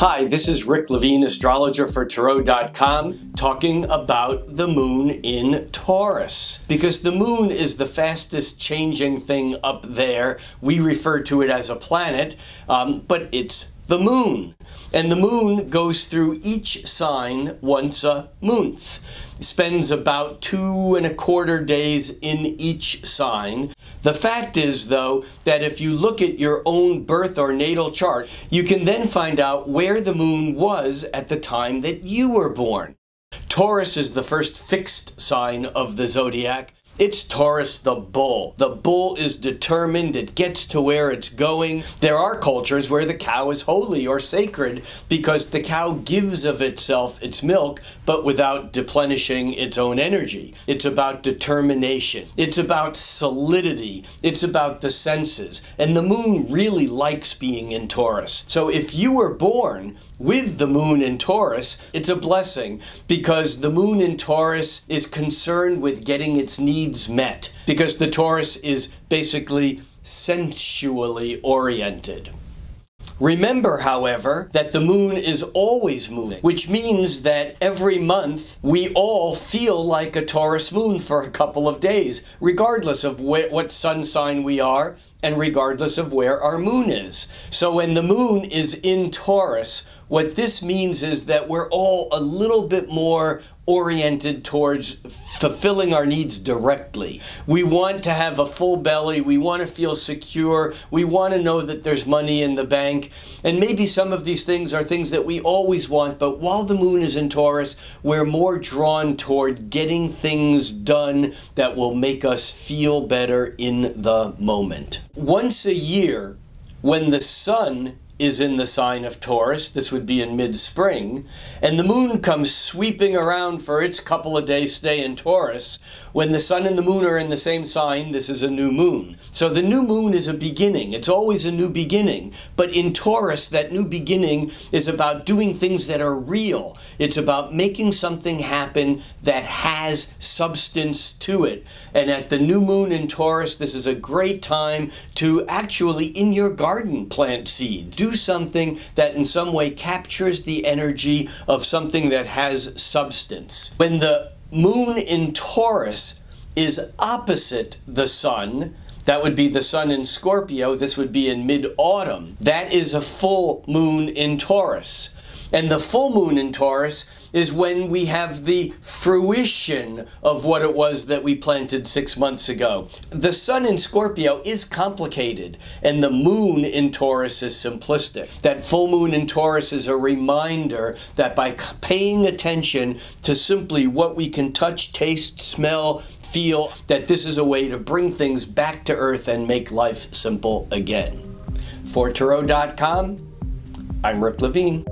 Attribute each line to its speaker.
Speaker 1: Hi, this is Rick Levine, astrologer for Tarot.com, talking about the moon in Taurus. Because the moon is the fastest changing thing up there. We refer to it as a planet, but it's the moon. And the moon goes through each sign once a month. Spends about 2¼ days in each sign. The fact is, though, that if you look at your own birth or natal chart, you can then find out where the moon was at the time that you were born. Taurus is the first fixed sign of the zodiac. It's Taurus the bull. The bull is determined, it gets to where it's going. There are cultures where the cow is holy or sacred because the cow gives of itself its milk, but without deplenishing its own energy. It's about determination. It's about solidity. It's about the senses. And the moon really likes being in Taurus. So if you were born with the moon in Taurus, it's a blessing because the moon in Taurus is concerned with getting its needs met because the Taurus is basically sensually oriented. Remember, however, that the moon is always moving, which means that every month we all feel like a Taurus moon for a couple of days, regardless of what sun sign we are and regardless of where our moon is. So when the moon is in Taurus, what this means is that we're all a little bit more oriented towards fulfilling our needs directly. We want to have a full belly. We want to feel secure. We want to know that there's money in the bank. And maybe some of these things are things that we always want, but while the moon is in Taurus, we're more drawn toward getting things done that will make us feel better in the moment. Once a year, when the sun is in the sign of Taurus, this would be in mid-spring, and the moon comes sweeping around for its couple of days stay in Taurus. When the sun and the moon are in the same sign, this is a new moon. So the new moon is a beginning. It's always a new beginning. But in Taurus, that new beginning is about doing things that are real. It's about making something happen that has substance to it. And at the new moon in Taurus, this is a great time to actually, in your garden, plant seeds. Do something that in some way captures the energy of something that has substance. When the moon in Taurus is opposite the sun, that would be the sun in Scorpio, this would be in mid-autumn. That is a full moon in Taurus. And the full moon in Taurus is when we have the fruition of what it was that we planted 6 months ago. The sun in Scorpio is complicated, and the moon in Taurus is simplistic. That full moon in Taurus is a reminder that by paying attention to simply what we can touch, taste, smell, feel, that this is a way to bring things back to earth and make life simple again. For Tarot.com, I'm Rick Levine.